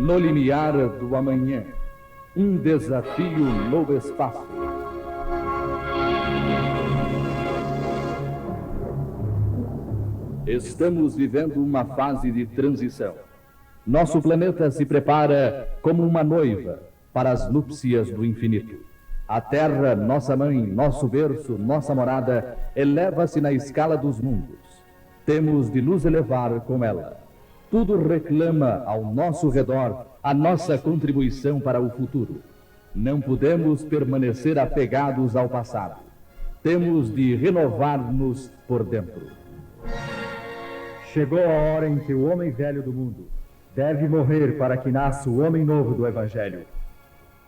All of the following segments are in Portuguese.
No limiar do amanhã, um desafio no espaço. Estamos vivendo uma fase de transição. Nosso planeta se prepara como uma noiva para as núpcias do infinito. A Terra, nossa mãe, nosso berço, nossa morada, eleva-se na escala dos mundos. Temos de nos elevar com ela. Tudo reclama ao nosso redor a nossa contribuição para o futuro. Não podemos permanecer apegados ao passado. Temos de renovar-nos por dentro. Chegou a hora em que o homem velho do mundo deve morrer para que nasça o homem novo do Evangelho.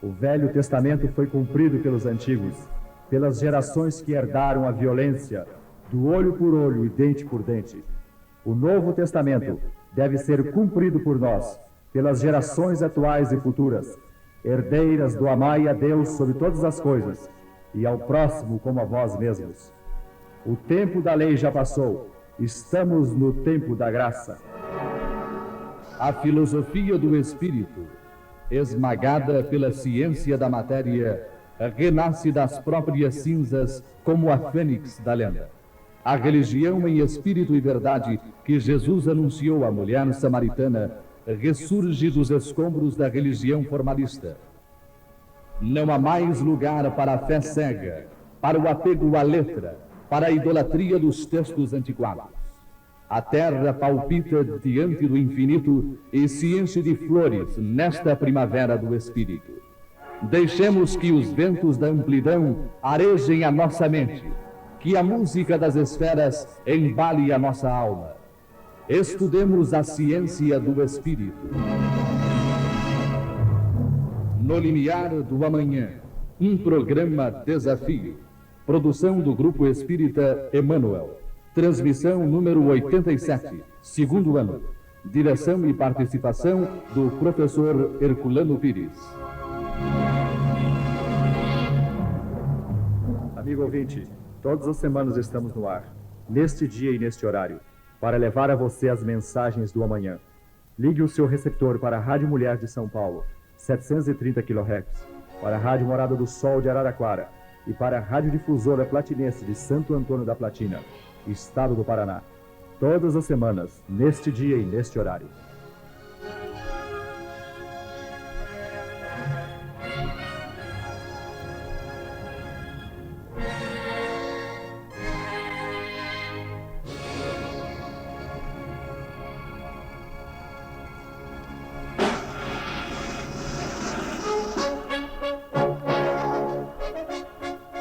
O Velho Testamento foi cumprido pelos antigos, pelas gerações que herdaram a violência, do olho por olho e dente por dente. O Novo Testamento deve ser cumprido por nós, pelas gerações atuais e futuras, herdeiras do amai a Deus sobre todas as coisas, e ao próximo como a vós mesmos. O tempo da lei já passou, estamos no tempo da graça. A filosofia do espírito, esmagada pela ciência da matéria, renasce das próprias cinzas como a fênix da lenda. A religião em espírito e verdade que Jesus anunciou à mulher samaritana ressurge dos escombros da religião formalista. Não há mais lugar para a fé cega, para o apego à letra, para a idolatria dos textos antiquados. A terra palpita diante do infinito e se enche de flores nesta primavera do espírito. Deixemos que os ventos da amplidão arejem a nossa mente, que a música das esferas embale a nossa alma. Estudemos a ciência do espírito. No limiar do amanhã, um programa desafio. Produção do Grupo Espírita Emmanuel. Transmissão número 87, segundo ano. Direção e participação do professor Herculano Pires. Amigo ouvinte, todas as semanas estamos no ar, neste dia e neste horário, para levar a você as mensagens do amanhã. Ligue o seu receptor para a Rádio Mulher de São Paulo, 730 kHz, para a Rádio Morada do Sol de Araraquara e para a Rádio Difusora Platinense de Santo Antônio da Platina, Estado do Paraná. Todas as semanas, neste dia e neste horário.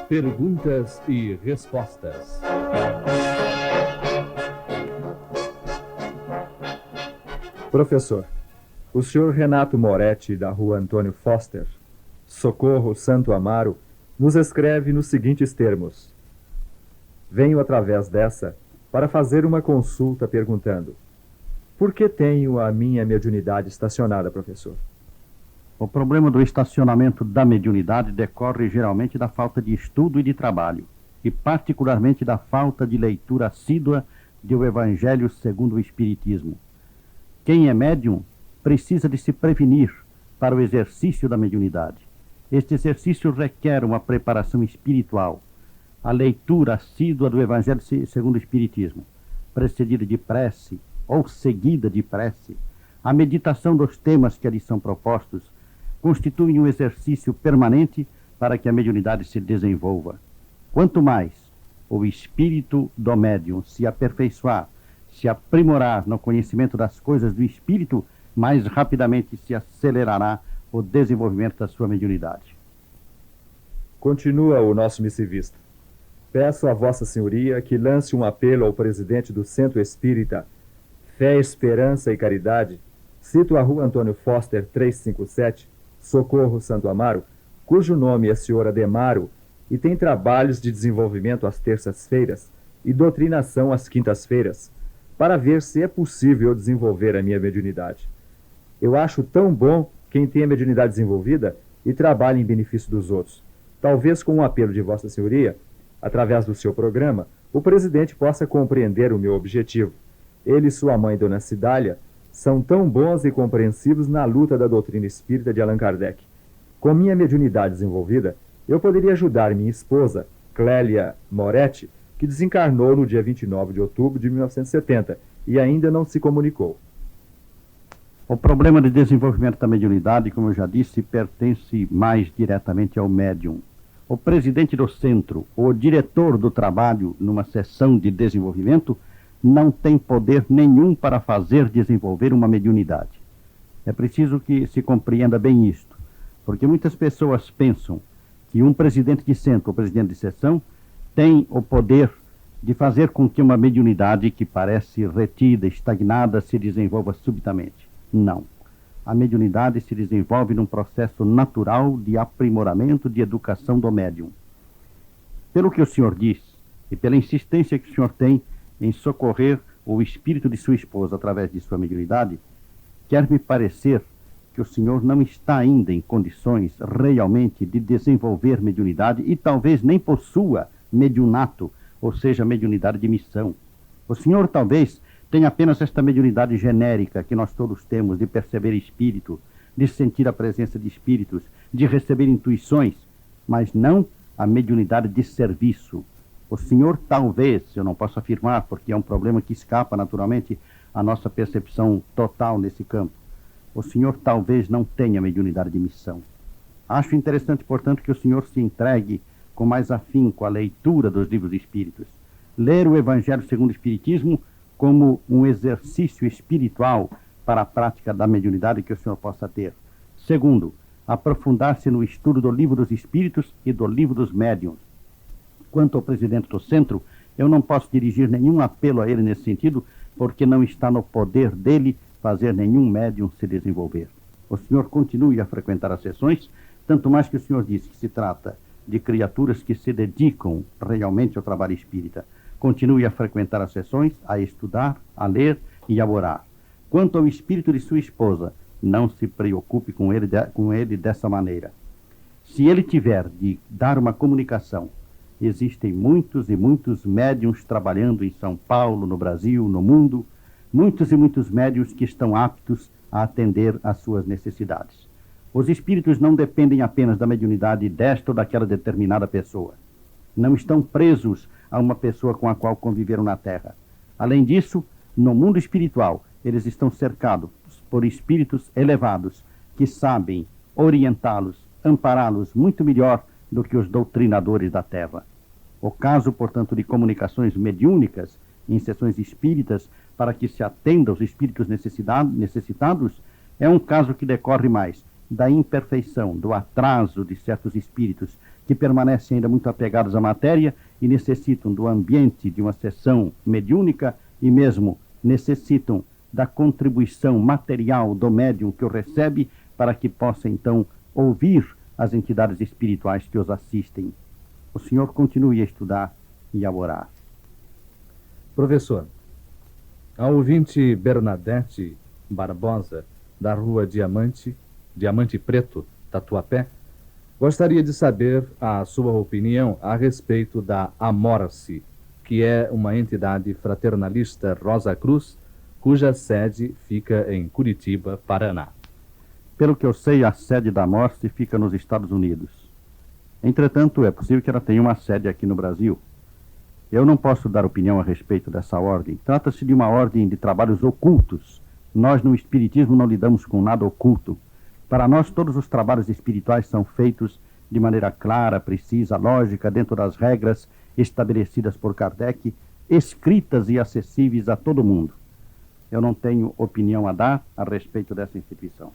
Perguntas e respostas. Professor, o senhor Renato Moretti, da rua Antônio Foster, Socorro Santo Amaro, nos escreve nos seguintes termos: venho através dessa para fazer uma consulta perguntando: por que tenho a minha mediunidade estacionada, professor? O problema do estacionamento da mediunidade decorre geralmente da falta de estudo e de trabalho, e particularmente da falta de leitura assídua do Evangelho segundo o Espiritismo. Quem é médium precisa de se prevenir para o exercício da mediunidade. Este exercício requer uma preparação espiritual, a leitura assídua do Evangelho segundo o Espiritismo, precedida de prece ou seguida de prece. A meditação dos temas que ali são propostos constitui um exercício permanente para que a mediunidade se desenvolva. Quanto mais o espírito do médium se aperfeiçoar, se aprimorar no conhecimento das coisas do espírito, mais rapidamente se acelerará o desenvolvimento da sua mediunidade. Continua o nosso missivista. Peço a Vossa Senhoria que lance um apelo ao presidente do Centro Espírita Fé, Esperança e Caridade, cito a rua Antônio Foster 357, Socorro Santo Amaro, cujo nome é senhor Ademaro e tem trabalhos de desenvolvimento às terças-feiras e doutrinação às quintas-feiras, para ver se é possível desenvolver a minha mediunidade. Eu acho tão bom quem tem a mediunidade desenvolvida e trabalha em benefício dos outros. Talvez com um apelo de Vossa Senhoria, através do seu programa, o presidente possa compreender o meu objetivo. Ele e sua mãe, Dona Cidália, são tão bons e compreensivos na luta da doutrina espírita de Allan Kardec. Com minha mediunidade desenvolvida, eu poderia ajudar minha esposa, Clélia Moretti, que desencarnou no dia 29 de outubro de 1970 e ainda não se comunicou. O problema de desenvolvimento da mediunidade, como eu já disse, pertence mais diretamente ao médium. O presidente do centro, ou o diretor do trabalho numa sessão de desenvolvimento, não tem poder nenhum para fazer desenvolver uma mediunidade. É preciso que se compreenda bem isto, porque muitas pessoas pensam que um presidente de centro ou presidente de sessão tem o poder de fazer com que uma mediunidade que parece retida, estagnada, se desenvolva subitamente. Não. A mediunidade se desenvolve num processo natural de aprimoramento, de educação do médium. Pelo que o senhor diz, e pela insistência que o senhor tem em socorrer o espírito de sua esposa através de sua mediunidade, quer me parecer que o senhor não está ainda em condições realmente de desenvolver mediunidade e talvez nem possua mediunato, ou seja, mediunidade de missão. O senhor talvez tenha apenas esta mediunidade genérica que nós todos temos, de perceber espírito, de sentir a presença de espíritos, de receber intuições, mas não a mediunidade de serviço. O senhor talvez, eu não posso afirmar, porque é um problema que escapa naturalmente à nossa percepção total nesse campo, o senhor talvez não tenha mediunidade de missão. Acho interessante, portanto, que o senhor se entregue com mais afinco à leitura dos livros espíritos. Ler o Evangelho segundo o Espiritismo como um exercício espiritual para a prática da mediunidade que o senhor possa ter. Segundo, aprofundar-se no estudo do Livro dos Espíritos e do Livro dos Médiuns. Quanto ao presidente do centro, eu não posso dirigir nenhum apelo a ele nesse sentido, porque não está no poder dele fazer nenhum médium se desenvolver. O senhor continue a frequentar as sessões, tanto mais que o senhor disse que se trata de criaturas que se dedicam realmente ao trabalho espírita. Continue a frequentar as sessões, a estudar, a ler e a orar. Quanto ao espírito de sua esposa, não se preocupe com ele dessa maneira. Se ele tiver de dar uma comunicação, existem muitos e muitos médiuns trabalhando em São Paulo, no Brasil, no mundo, muitos e muitos médiuns que estão aptos a atender às suas necessidades. Os espíritos não dependem apenas da mediunidade desta ou daquela determinada pessoa. Não estão presos a uma pessoa com a qual conviveram na Terra. Além disso, no mundo espiritual, eles estão cercados por espíritos elevados que sabem orientá-los, ampará-los muito melhor do que os doutrinadores da Terra. O caso, portanto, de comunicações mediúnicas em sessões espíritas para que se atenda aos espíritos necessitados é um caso que decorre mais da imperfeição, do atraso de certos espíritos que permanecem ainda muito apegados à matéria e necessitam do ambiente de uma sessão mediúnica e mesmo necessitam da contribuição material do médium que o recebe para que possa então ouvir as entidades espirituais que os assistem. O senhor continue a estudar e a orar. Professor, a ouvinte Bernadette Barbosa, da rua Diamante Preto, Tatuapé, gostaria de saber a sua opinião a respeito da Amorce, que é uma entidade fraternalista Rosa Cruz, cuja sede fica em Curitiba, Paraná. Pelo que eu sei, a sede da Amorce fica nos Estados Unidos. Entretanto, é possível que ela tenha uma sede aqui no Brasil. Eu não posso dar opinião a respeito dessa ordem. Trata-se de uma ordem de trabalhos ocultos. Nós, no Espiritismo, não lidamos com nada oculto. Para nós, todos os trabalhos espirituais são feitos de maneira clara, precisa, lógica, dentro das regras estabelecidas por Kardec, escritas e acessíveis a todo mundo. Eu não tenho opinião a dar a respeito dessa instituição.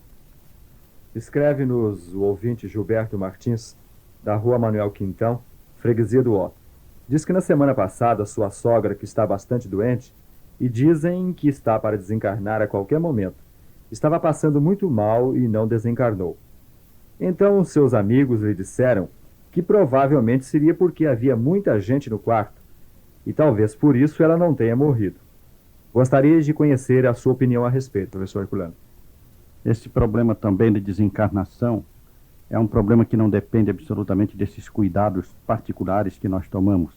Escreve-nos o ouvinte Gilberto Martins, da rua Manuel Quintão, freguesia do Ó. Diz que na semana passada sua sogra, que está bastante doente, e dizem que está para desencarnar a qualquer momento, estava passando muito mal e não desencarnou. Então seus amigos lhe disseram que provavelmente seria porque havia muita gente no quarto, e talvez por isso ela não tenha morrido. Gostaria de conhecer a sua opinião a respeito, professor Herculano. Esse problema também de desencarnação é um problema que não depende absolutamente desses cuidados particulares que nós tomamos.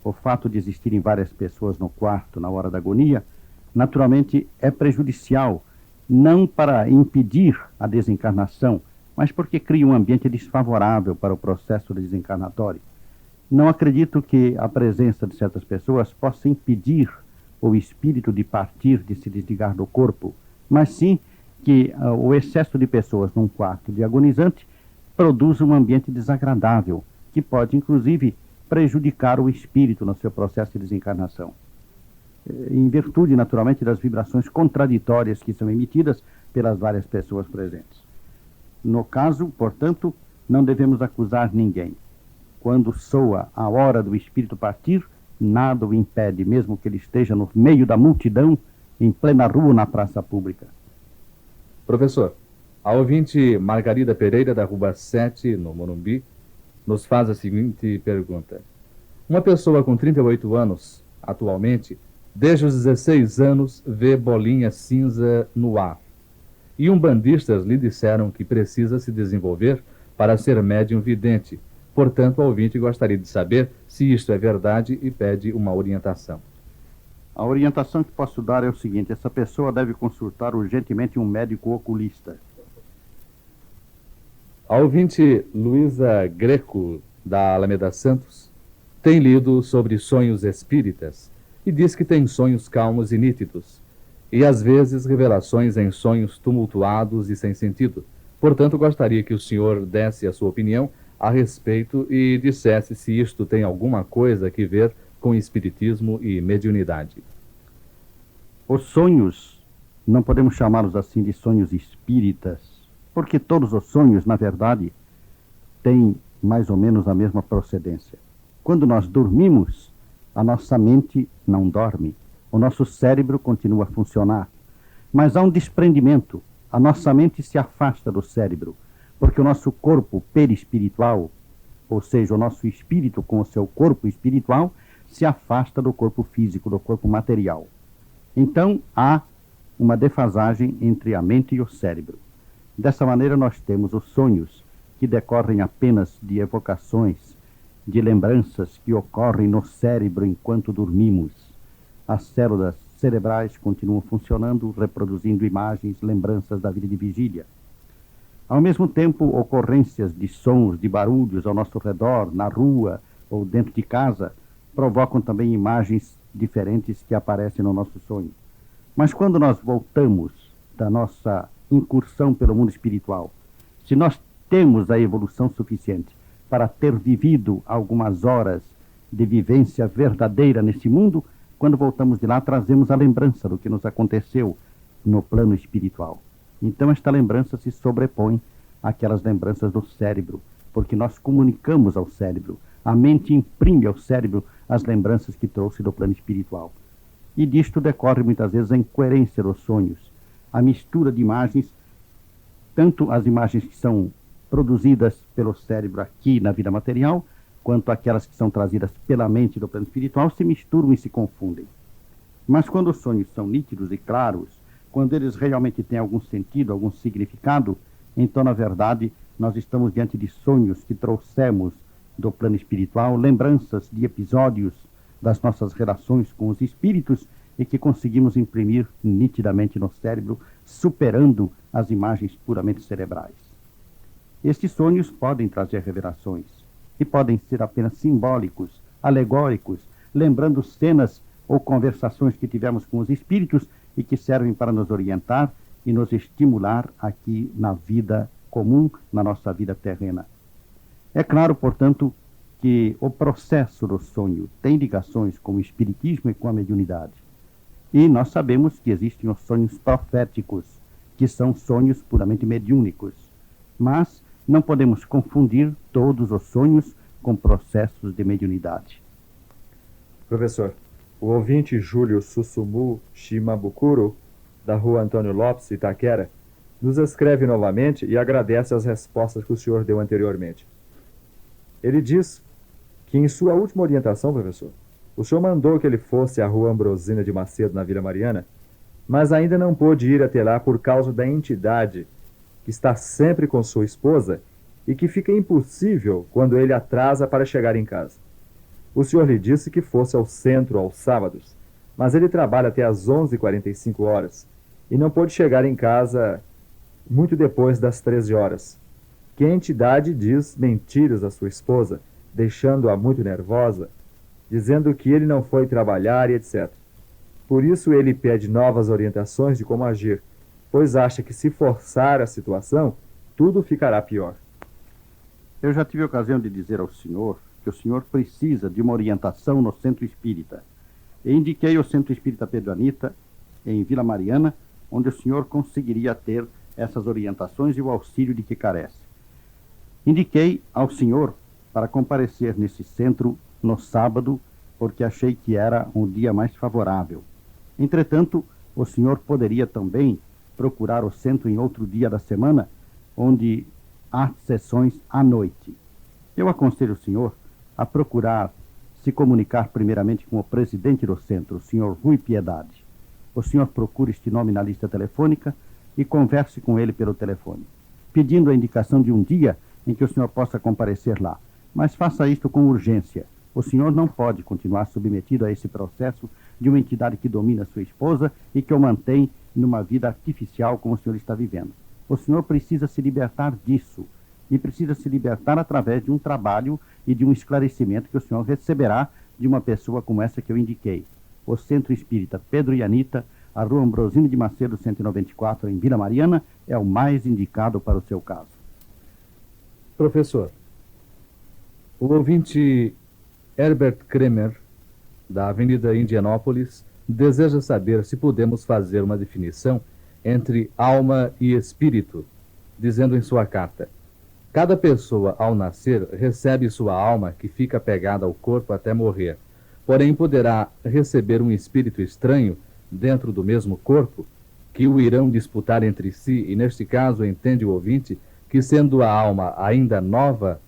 O fato de existirem várias pessoas no quarto na hora da agonia, naturalmente é prejudicial não para impedir a desencarnação, mas porque cria um ambiente desfavorável para o processo desencarnatório. Não acredito que a presença de certas pessoas possa impedir o espírito de partir, de se desligar do corpo, mas sim que o excesso de pessoas num quarto de agonizante produz um ambiente desagradável, que pode, inclusive, prejudicar o espírito no seu processo de desencarnação, em virtude, naturalmente, das vibrações contraditórias que são emitidas pelas várias pessoas presentes. No caso, portanto, não devemos acusar ninguém. Quando soa a hora do espírito partir, nada o impede, mesmo que ele esteja no meio da multidão, em plena rua ou na praça pública. Professor, a ouvinte Margarida Pereira, da Rua 7, no Morumbi, nos faz a seguinte pergunta. Uma pessoa com 38 anos, atualmente, desde os 16 anos, vê bolinha cinza no ar. E umbandistas lhe disseram que precisa se desenvolver para ser médium vidente. Portanto, a ouvinte gostaria de saber se isto é verdade e pede uma orientação. A orientação que posso dar é o seguinte: essa pessoa deve consultar urgentemente um médico oculista. A ouvinte Luísa Greco, da Alameda Santos, tem lido sobre sonhos espíritas e diz que tem sonhos calmos e nítidos, e às vezes revelações em sonhos tumultuados e sem sentido. Portanto, gostaria que o senhor desse a sua opinião a respeito e dissesse se isto tem alguma coisa a ver com espiritismo e mediunidade. Os sonhos, não podemos chamá-los assim de sonhos espíritas, porque todos os sonhos, na verdade, têm mais ou menos a mesma procedência. Quando nós dormimos, a nossa mente não dorme, o nosso cérebro continua a funcionar, mas há um desprendimento, a nossa mente se afasta do cérebro, porque o nosso corpo perispiritual, ou seja, o nosso espírito com o seu corpo espiritual, se afasta do corpo físico, do corpo material. Então, há uma defasagem entre a mente e o cérebro. Dessa maneira, nós temos os sonhos, que decorrem apenas de evocações, de lembranças que ocorrem no cérebro enquanto dormimos. As células cerebrais continuam funcionando, reproduzindo imagens, lembranças da vida de vigília. Ao mesmo tempo, ocorrências de sons, de barulhos ao nosso redor, na rua ou dentro de casa, provocam também imagens diferentes que aparecem no nosso sonho. Mas quando nós voltamos da nossa incursão pelo mundo espiritual, se nós temos a evolução suficiente para ter vivido algumas horas de vivência verdadeira nesse mundo, quando voltamos de lá, trazemos a lembrança do que nos aconteceu no plano espiritual. Então esta lembrança se sobrepõe àquelas lembranças do cérebro, porque nós comunicamos ao cérebro. A mente imprime ao cérebro as lembranças que trouxe do plano espiritual. E disto decorre muitas vezes a incoerência dos sonhos, a mistura de imagens, tanto as imagens que são produzidas pelo cérebro aqui na vida material, quanto aquelas que são trazidas pela mente do plano espiritual, se misturam e se confundem. Mas quando os sonhos são nítidos e claros, quando eles realmente têm algum sentido, algum significado, então, na verdade, nós estamos diante de sonhos que trouxemos do plano espiritual, lembranças de episódios das nossas relações com os espíritos e que conseguimos imprimir nitidamente no cérebro, superando as imagens puramente cerebrais. Estes sonhos podem trazer revelações e podem ser apenas simbólicos, alegóricos, lembrando cenas ou conversações que tivemos com os espíritos e que servem para nos orientar e nos estimular aqui na vida comum, na nossa vida terrena. É claro, portanto, que o processo do sonho tem ligações com o espiritismo e com a mediunidade. E nós sabemos que existem os sonhos proféticos, que são sonhos puramente mediúnicos. Mas não podemos confundir todos os sonhos com processos de mediunidade. Professor, o ouvinte Júlio Susumu Shimabukuro, da Rua Antônio Lopes, Itaquera, nos escreve novamente e agradece as respostas que o senhor deu anteriormente. Ele diz que em sua última orientação, professor, o senhor mandou que ele fosse à Rua Ambrosina de Macedo, na Vila Mariana, mas ainda não pôde ir até lá por causa da entidade que está sempre com sua esposa e que fica impossível quando ele atrasa para chegar em casa. O senhor lhe disse que fosse ao centro aos sábados, mas ele trabalha até às 11h45 e não pôde chegar em casa muito depois das 13 horas. Que a entidade diz mentiras à sua esposa, deixando-a muito nervosa, dizendo que ele não foi trabalhar e etc. Por isso ele pede novas orientações de como agir, pois acha que se forçar a situação, tudo ficará pior. Eu já tive a ocasião de dizer ao senhor que o senhor precisa de uma orientação no Centro Espírita. E indiquei o Centro Espírita Pedro Anita, em Vila Mariana, onde o senhor conseguiria ter essas orientações e o auxílio de que carece. Indiquei ao senhor para comparecer nesse centro no sábado, porque achei que era um dia mais favorável. Entretanto, o senhor poderia também procurar o centro em outro dia da semana, onde há sessões à noite. Eu aconselho o senhor a procurar se comunicar primeiramente com o presidente do centro, o senhor Rui Piedade. O senhor procure este nome na lista telefônica e converse com ele pelo telefone, pedindo a indicação de um dia em que o senhor possa comparecer lá. Mas faça isto com urgência. O senhor não pode continuar submetido a esse processo de uma entidade que domina sua esposa e que o mantém numa vida artificial como o senhor está vivendo. O senhor precisa se libertar disso. E precisa se libertar através de um trabalho e de um esclarecimento que o senhor receberá de uma pessoa como essa que eu indiquei. O Centro Espírita Pedro e Anita, a Rua Ambrosino de Macedo, 194, em Vila Mariana, é o mais indicado para o seu caso. Professor, o ouvinte Herbert Kremer, da Avenida Indianópolis, deseja saber se podemos fazer uma definição entre alma e espírito, dizendo em sua carta: cada pessoa, ao nascer, recebe sua alma, que fica pegada ao corpo até morrer. Porém, poderá receber um espírito estranho dentro do mesmo corpo, que o irão disputar entre si, e neste caso entende o ouvinte que, sendo a alma ainda nova,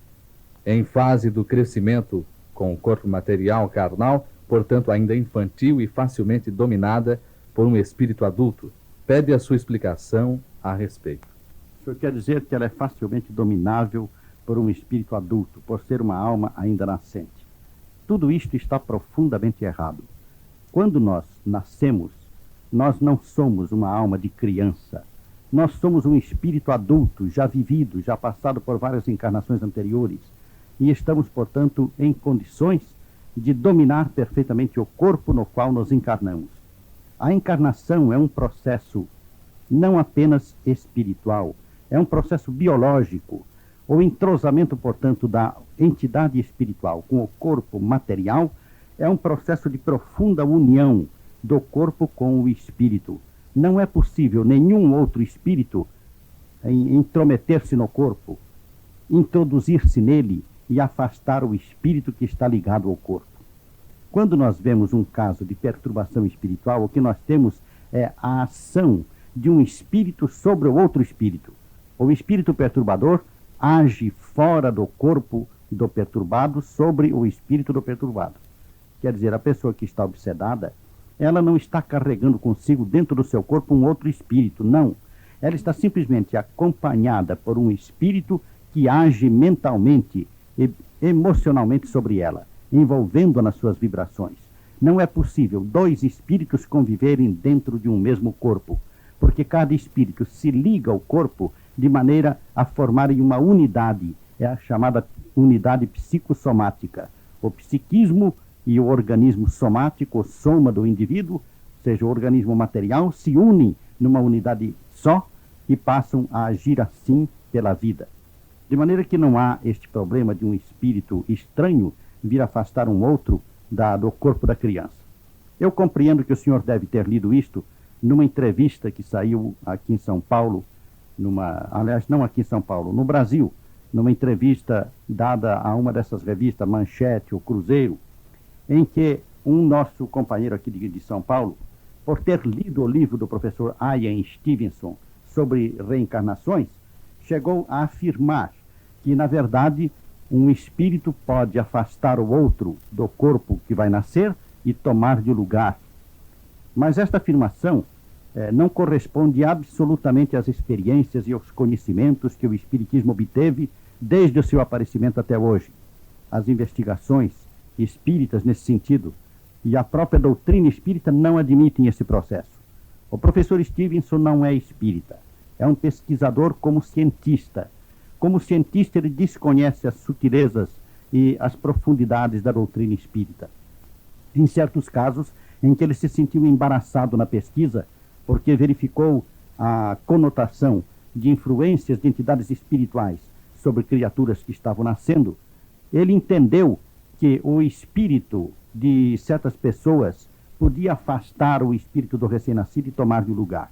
em fase do crescimento com o corpo material carnal, portanto ainda infantil e facilmente dominada por um espírito adulto, pede a sua explicação a respeito. O senhor quer dizer que ela é facilmente dominável por um espírito adulto, por ser uma alma ainda nascente. Tudo isto está profundamente errado. Quando nós nascemos, nós não somos uma alma de criança. Nós somos um espírito adulto, já vivido, já passado por várias encarnações anteriores. E estamos, portanto, em condições de dominar perfeitamente o corpo no qual nos encarnamos. A encarnação é um processo não apenas espiritual, é um processo biológico. O entrosamento, portanto, da entidade espiritual com o corpo material é um processo de profunda união do corpo com o espírito. Não é possível nenhum outro espírito intrometer-se no corpo, introduzir-se nele e afastar o espírito que está ligado ao corpo. Quando nós vemos um caso de perturbação espiritual, o que nós temos é a ação de um espírito sobre o outro espírito. O espírito perturbador age fora do corpo do perturbado sobre o espírito do perturbado. Quer dizer, a pessoa que está obsedada, ela não está carregando consigo dentro do seu corpo um outro espírito, não. Ela está simplesmente acompanhada por um espírito que age mentalmente e emocionalmente sobre ela, envolvendo-a nas suas vibrações. Não é possível dois espíritos conviverem dentro de um mesmo corpo, porque cada espírito se liga ao corpo de maneira a formarem uma unidade, é a chamada unidade psicossomática. O psiquismo e o organismo somático, soma do indivíduo, ou seja, o organismo material, se unem numa unidade só e passam a agir assim pela vida. De maneira que não há este problema de um espírito estranho vir afastar um outro do corpo da criança. Eu compreendo que o senhor deve ter lido isto numa entrevista que saiu aqui em São Paulo, aliás, não aqui em São Paulo, no Brasil, numa entrevista dada a uma dessas revistas, Manchete ou Cruzeiro, em que um nosso companheiro aqui de São Paulo, por ter lido o livro do professor Ian Stevenson sobre reencarnações, chegou a afirmar que, na verdade, um espírito pode afastar o outro do corpo que vai nascer e tomar-lhe o lugar. Mas esta afirmação não corresponde absolutamente às experiências e aos conhecimentos que o Espiritismo obteve desde o seu aparecimento até hoje. As investigações espíritas nesse sentido e a própria doutrina espírita não admitem esse processo. O professor Stevenson não é espírita. É um pesquisador como cientista. Como cientista, ele desconhece as sutilezas e as profundidades da doutrina espírita. Em certos casos em que ele se sentiu embaraçado na pesquisa, porque verificou a conotação de influências de entidades espirituais sobre criaturas que estavam nascendo, ele entendeu que o espírito de certas pessoas podia afastar o espírito do recém-nascido e tomar-lhe o lugar.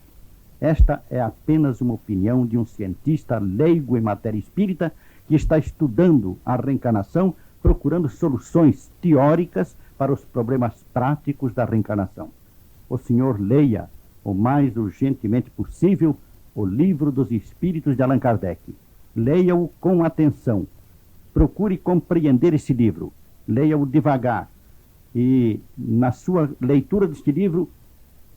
Esta é apenas uma opinião de um cientista leigo em matéria espírita que está estudando a reencarnação, procurando soluções teóricas para os problemas práticos da reencarnação. O senhor leia o mais urgentemente possível o Livro dos Espíritos de Allan Kardec. Leia-o com atenção. Procure compreender esse livro. Leia-o devagar. E, na sua leitura deste livro,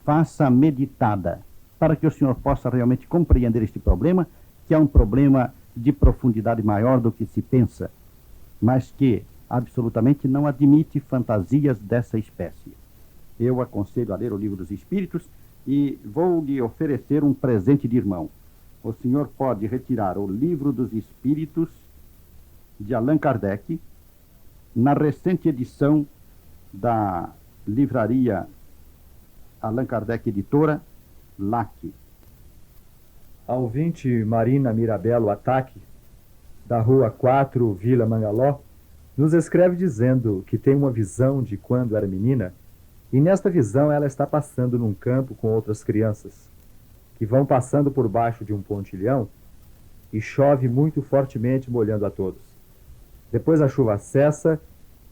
faça meditada, para que o senhor possa realmente compreender este problema, que é um problema de profundidade maior do que se pensa, mas que absolutamente não admite fantasias dessa espécie. Eu aconselho a ler o Livro dos Espíritos e vou lhe oferecer um presente de irmão. O senhor pode retirar o Livro dos Espíritos de Allan Kardec, na recente edição da livraria Allan Kardec Editora, LAC. A ouvinte Marina Mirabello Ataque, da Rua 4, Vila Mangaló, nos escreve dizendo que tem uma visão de quando era menina, e nesta visão ela está passando num campo com outras crianças, que vão passando por baixo de um pontilhão e chove muito fortemente, molhando a todos. Depois a chuva cessa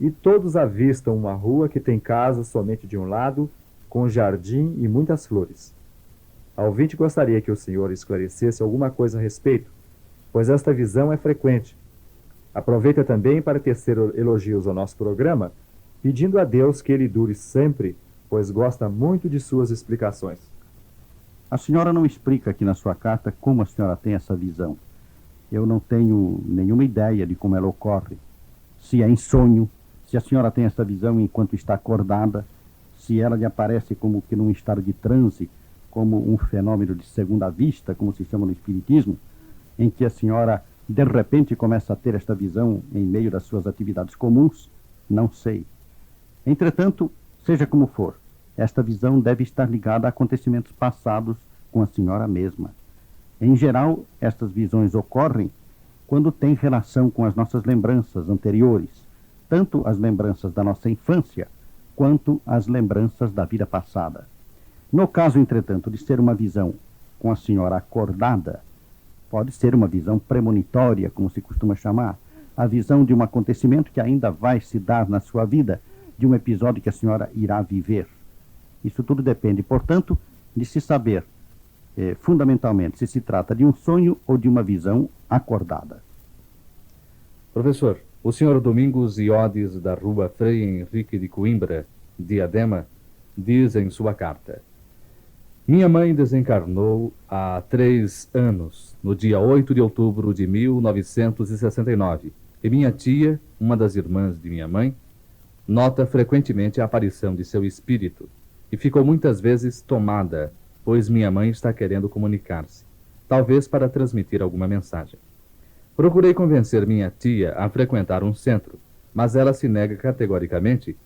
e todos avistam uma rua que tem casas somente de um lado, com jardim e muitas flores. A ouvinte gostaria que o senhor esclarecesse alguma coisa a respeito, pois esta visão é frequente. Aproveita também para tecer elogios ao nosso programa, pedindo a Deus que ele dure sempre, pois gosta muito de suas explicações. A senhora não explica aqui na sua carta como a senhora tem essa visão. Eu não tenho nenhuma ideia de como ela ocorre. Se é em sonho, se a senhora tem essa visão enquanto está acordada, se ela lhe aparece como que num estado de transe, como um fenômeno de segunda vista, como se chama no espiritismo, em que a senhora de repente começa a ter esta visão em meio das suas atividades comuns, não sei. Entretanto, seja como for, esta visão deve estar ligada a acontecimentos passados com a senhora mesma. Em geral, estas visões ocorrem quando têm relação com as nossas lembranças anteriores, tanto as lembranças da nossa infância, quanto as lembranças da vida passada. No caso, entretanto, de ser uma visão com a senhora acordada, pode ser uma visão premonitória, como se costuma chamar, a visão de um acontecimento que ainda vai se dar na sua vida, de um episódio que a senhora irá viver. Isso tudo depende, portanto, de se saber, fundamentalmente, se se trata de um sonho ou de uma visão acordada. Professor, o senhor Domingos Iodes, da Rua Frei Henrique de Coimbra, Diadema, diz em sua carta: minha mãe desencarnou há 3 anos, no dia 8 de outubro de 1969, e minha tia, uma das irmãs de minha mãe, nota frequentemente a aparição de seu espírito, e ficou muitas vezes tomada, pois minha mãe está querendo comunicar-se, talvez para transmitir alguma mensagem. Procurei convencer minha tia a frequentar um centro, mas ela se nega categoricamente,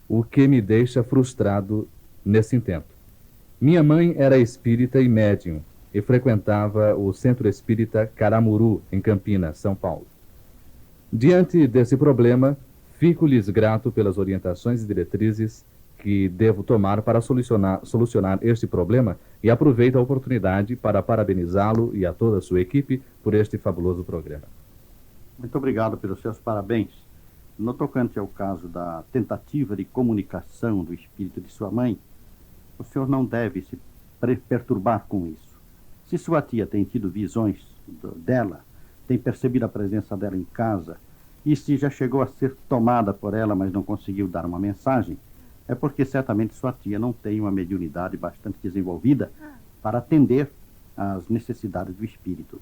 o que me deixa frustrado nesse intento. Minha mãe era espírita e médium, e frequentava o Centro Espírita Caramuru, em Campinas, São Paulo. Diante desse problema, fico-lhes grato pelas orientações e diretrizes que devo tomar para solucionar este problema, e aproveito a oportunidade para parabenizá-lo e a toda a sua equipe por este fabuloso programa. Muito obrigado pelos seus parabéns. No tocante ao caso da tentativa de comunicação do espírito de sua mãe, o senhor não deve se perturbar com isso. Se sua tia tem tido visões dela, tem percebido a presença dela em casa, e se já chegou a ser tomada por ela, mas não conseguiu dar uma mensagem, é porque certamente sua tia não tem uma mediunidade bastante desenvolvida para atender às necessidades do espírito.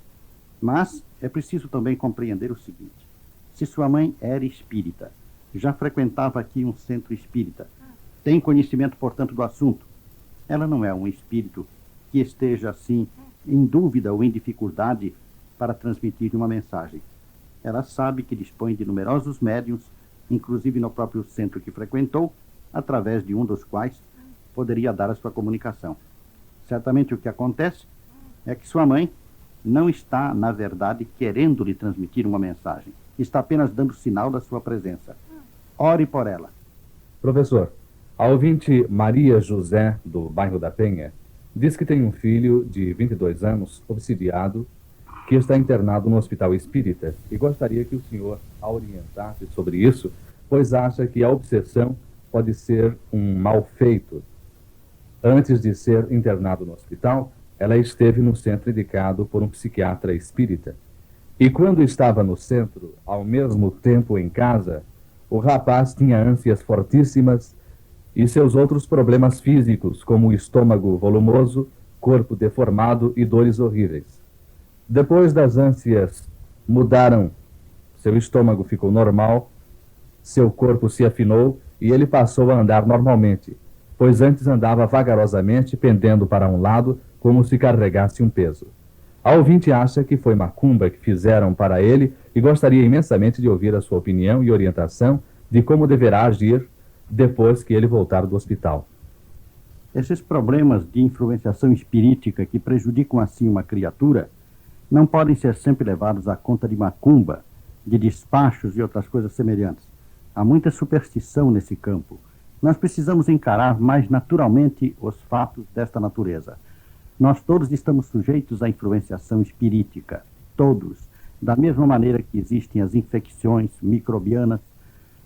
Mas é preciso também compreender o seguinte: se sua mãe era espírita, já frequentava aqui um centro espírita, tem conhecimento, portanto, do assunto, ela não é um espírito que esteja, assim, em dúvida ou em dificuldade para transmitir uma mensagem. Ela sabe que dispõe de numerosos médiuns, inclusive no próprio centro que frequentou, através de um dos quais poderia dar a sua comunicação. Certamente o que acontece é que sua mãe não está, na verdade, querendo lhe transmitir uma mensagem. Está apenas dando sinal da sua presença. Ore por ela. Professor, a ouvinte Maria José, do bairro da Penha, diz que tem um filho de 22 anos, obsidiado, que está internado no hospital espírita e gostaria que o senhor a orientasse sobre isso, pois acha que a obsessão pode ser um mal feito. Antes de ser internado no hospital, ela esteve no centro indicado por um psiquiatra espírita. E quando estava no centro, ao mesmo tempo em casa, o rapaz tinha ânsias fortíssimas e seus outros problemas físicos, como o estômago volumoso, corpo deformado e dores horríveis. Depois das ânsias mudaram, seu estômago ficou normal, seu corpo se afinou e ele passou a andar normalmente, pois antes andava vagarosamente, pendendo para um lado, como se carregasse um peso. A ouvinte acha que foi macumba que fizeram para ele e gostaria imensamente de ouvir a sua opinião e orientação de como deverá agir depois que ele voltar do hospital. Esses problemas de influenciação espirítica que prejudicam assim uma criatura não podem ser sempre levados à conta de macumba, de despachos e outras coisas semelhantes. Há muita superstição nesse campo. Nós precisamos encarar mais naturalmente os fatos desta natureza. Nós todos estamos sujeitos à influenciação espirítica, todos, da mesma maneira que existem as infecções microbianas,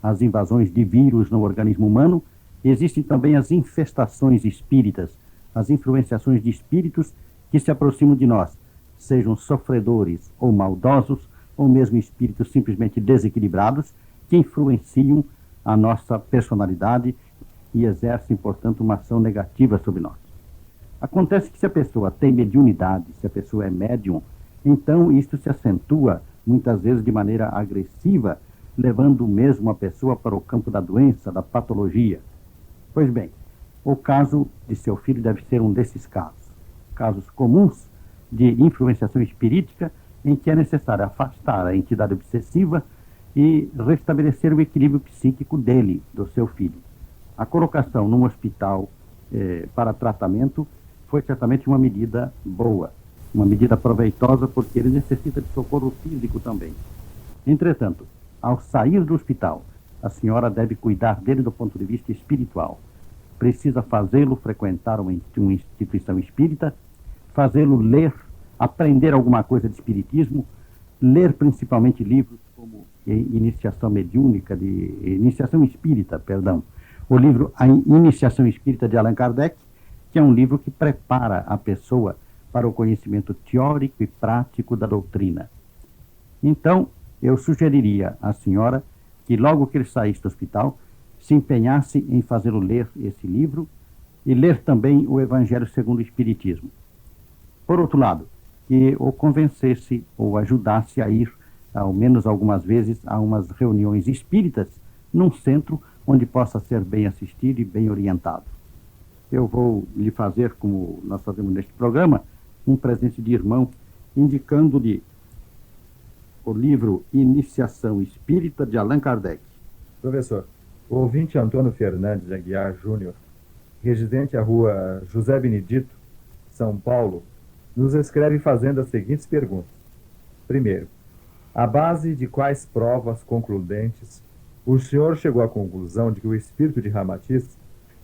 as invasões de vírus no organismo humano, existem também as infestações espíritas, as influenciações de espíritos que se aproximam de nós, sejam sofredores ou maldosos, ou mesmo espíritos simplesmente desequilibrados, que influenciam a nossa personalidade e exercem, portanto, uma ação negativa sobre nós. Acontece que se a pessoa tem mediunidade, se a pessoa é médium, então isto se acentua, muitas vezes de maneira agressiva, levando mesmo a pessoa para o campo da doença, da patologia. Pois bem, o caso de seu filho deve ser um desses casos comuns de influenciação espirítica, em que é necessário afastar a entidade obsessiva e restabelecer o equilíbrio psíquico dele, do seu filho. A colocação num hospital para tratamento foi certamente uma medida boa, uma medida proveitosa, porque ele necessita de socorro físico também. Entretanto, ao sair do hospital, a senhora deve cuidar dele do ponto de vista espiritual. Precisa fazê-lo frequentar uma instituição espírita, fazê-lo ler, aprender alguma coisa de espiritismo, ler principalmente livros como Iniciação Espírita, o livro A Iniciação Espírita de Allan Kardec, que é um livro que prepara a pessoa para o conhecimento teórico e prático da doutrina. Então, eu sugeriria à senhora que logo que ele saísse do hospital, se empenhasse em fazê-lo ler esse livro e ler também o Evangelho segundo o Espiritismo. Por outro lado, que o convencesse ou ajudasse a ir, ao menos algumas vezes, a umas reuniões espíritas num centro onde possa ser bem assistido e bem orientado. Eu vou lhe fazer, como nós fazemos neste programa, um presente de irmão, indicando-lhe o livro Iniciação Espírita de Allan Kardec. Professor, o ouvinte Antônio Fernandes de Aguiar Júnior, residente à rua José Benedito, São Paulo, nos escreve fazendo as seguintes perguntas. Primeiro, à base de quais provas concludentes o senhor chegou à conclusão de que o espírito de Ramatiz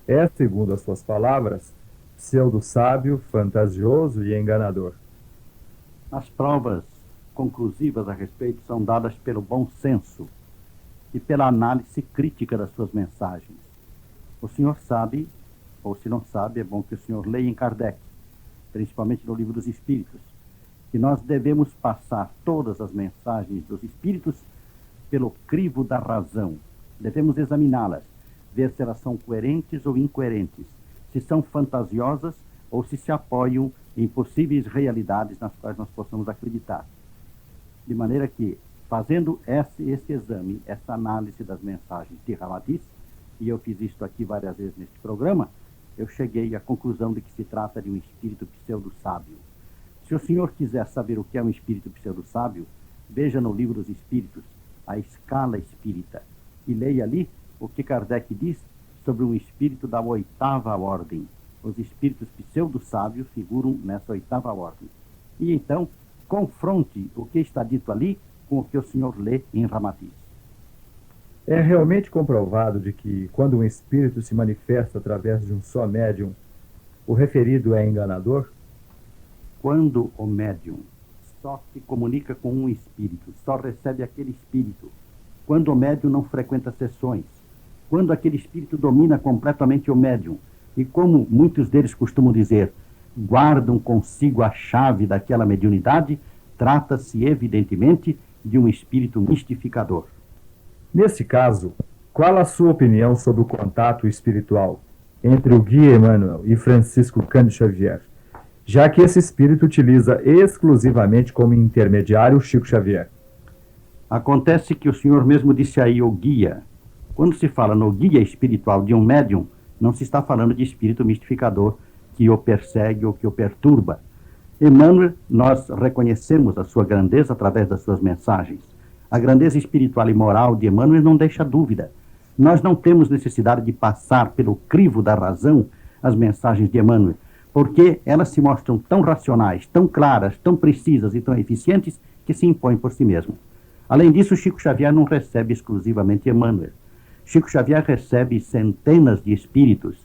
é, segundo as suas palavras, pseudo-sábio, fantasioso e enganador? As provas conclusivas a respeito são dadas pelo bom senso e pela análise crítica das suas mensagens. O senhor sabe, ou se não sabe, é bom que o senhor leia em Kardec, principalmente no Livro dos Espíritos, que nós devemos passar todas as mensagens dos Espíritos pelo crivo da razão. Devemos examiná-las, ver se elas são coerentes ou incoerentes, se são fantasiosas ou se apoiam em possíveis realidades nas quais nós possamos acreditar. De maneira que, fazendo esse exame, essa análise das mensagens de Ramatiz, e eu fiz isto aqui várias vezes neste programa, eu cheguei à conclusão de que se trata de um espírito pseudo-sábio. Se o senhor quiser saber o que é um espírito pseudo-sábio, veja no livro dos Espíritos, a escala espírita, e leia ali o que Kardec diz sobre um espírito da 8ª ordem. Os espíritos pseudo-sábios figuram nessa 8ª ordem. E então, confronte o que está dito ali com o que o senhor lê em Ramatiz. É realmente comprovado de que, quando um espírito se manifesta através de um só médium, o referido é enganador? Quando o médium só se comunica com um espírito, só recebe aquele espírito, quando o médium não frequenta sessões, quando aquele espírito domina completamente o médium, e como muitos deles costumam dizer, guardam consigo a chave daquela mediunidade, trata-se evidentemente de um espírito mistificador. Nesse caso, qual a sua opinião sobre o contato espiritual entre o Guia Emmanuel e Francisco Cândido Xavier, já que esse espírito utiliza exclusivamente como intermediário Chico Xavier? Acontece que o senhor mesmo disse aí o guia. Quando se fala no guia espiritual de um médium, não se está falando de espírito mistificador que o persegue ou que o perturba. Emmanuel, nós reconhecemos a sua grandeza através das suas mensagens. A grandeza espiritual e moral de Emmanuel não deixa dúvida. Nós não temos necessidade de passar pelo crivo da razão as mensagens de Emmanuel, porque elas se mostram tão racionais, tão claras, tão precisas e tão eficientes que se impõem por si mesmas. Além disso, Chico Xavier não recebe exclusivamente Emmanuel. Chico Xavier recebe centenas de espíritos.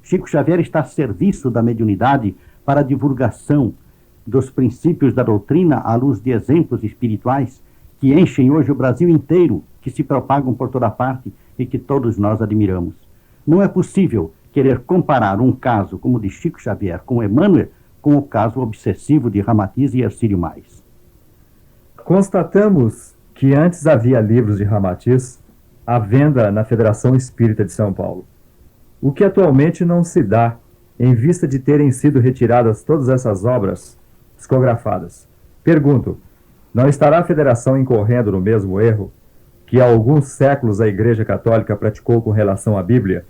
Chico Xavier está a serviço da mediunidade para a divulgação dos princípios da doutrina à luz de exemplos espirituais que enchem hoje o Brasil inteiro, que se propagam por toda parte e que todos nós admiramos. Não é possível querer comparar um caso como o de Chico Xavier com Emmanuel com o caso obsessivo de Ramatiz e Hercílio Mais. Constatamos que antes havia livros de Ramatiz à venda na Federação Espírita de São Paulo, o que atualmente não se dá, em vista de terem sido retiradas todas essas obras psicografadas. Pergunto, não estará a Federação incorrendo no mesmo erro que há alguns séculos a Igreja Católica praticou com relação à Bíblia,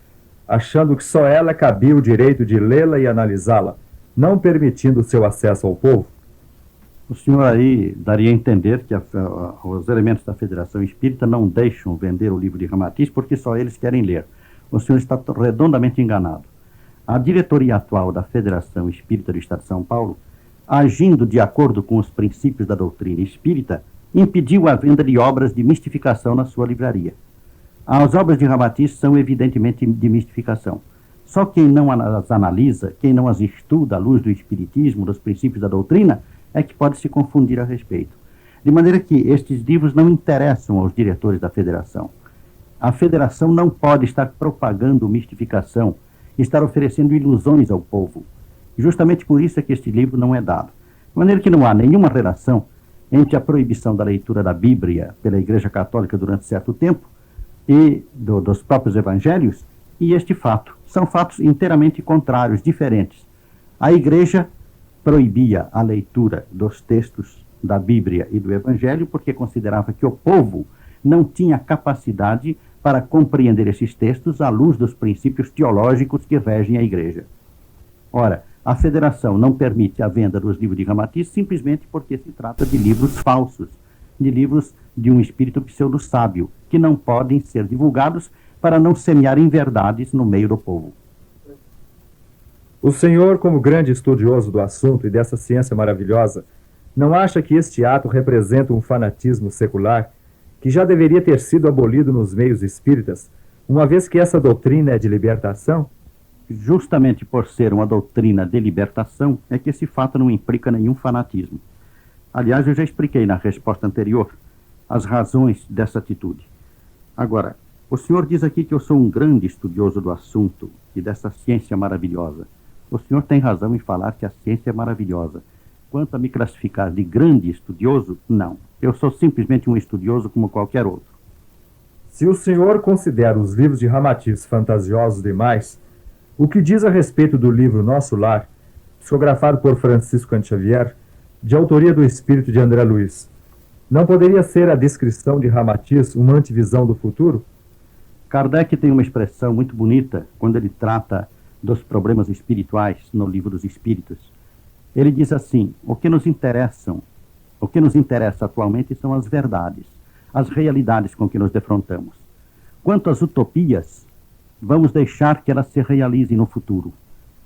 achando que só ela cabia o direito de lê-la e analisá-la, não permitindo o seu acesso ao povo? O senhor aí daria a entender que os elementos da Federação Espírita não deixam vender o livro de Ramatiz porque só eles querem ler. O senhor está redondamente enganado. A diretoria atual da Federação Espírita do Estado de São Paulo, agindo de acordo com os princípios da doutrina espírita, impediu a venda de obras de mistificação na sua livraria. As obras de Ramatiz são evidentemente de mistificação. Só quem não as analisa, quem não as estuda à luz do espiritismo, dos princípios da doutrina, é que pode se confundir a respeito. De maneira que estes livros não interessam aos diretores da federação. A federação não pode estar propagando mistificação, estar oferecendo ilusões ao povo. Justamente por isso é que este livro não é dado. De maneira que não há nenhuma relação entre a proibição da leitura da Bíblia pela Igreja Católica durante certo tempo e dos próprios evangelhos e este fato. São fatos inteiramente contrários, diferentes. A Igreja proibia a leitura dos textos da Bíblia e do Evangelho porque considerava que o povo não tinha capacidade para compreender esses textos à luz dos princípios teológicos que regem a Igreja. Ora, a Federação não permite a venda dos livros de Ramatiz simplesmente porque se trata de livros falsos, de livros de um espírito pseudo-sábio, que não podem ser divulgados para não semear inverdades no meio do povo. O senhor, como grande estudioso do assunto e dessa ciência maravilhosa, não acha que este ato representa um fanatismo secular que já deveria ter sido abolido nos meios espíritas, uma vez que essa doutrina é de libertação? Justamente por ser uma doutrina de libertação, é que esse fato não implica nenhum fanatismo. Aliás, eu já expliquei na resposta anterior as razões dessa atitude. Agora, o senhor diz aqui que eu sou um grande estudioso do assunto e dessa ciência maravilhosa. O senhor tem razão em falar que a ciência é maravilhosa. Quanto a me classificar de grande estudioso, não. Eu sou simplesmente um estudioso como qualquer outro. Se o senhor considera os livros de Ramatiz fantasiosos demais, o que diz a respeito do livro Nosso Lar, psicografado por Francisco Cândido Xavier, de autoria do espírito de André Luiz? Não poderia ser a descrição de Ramatiz uma antevisão do futuro? Kardec tem uma expressão muito bonita quando ele trata dos problemas espirituais no Livro dos Espíritos. Ele diz assim: o que nos interessa atualmente são as verdades, as realidades com que nos defrontamos. Quanto às utopias, vamos deixar que elas se realizem no futuro.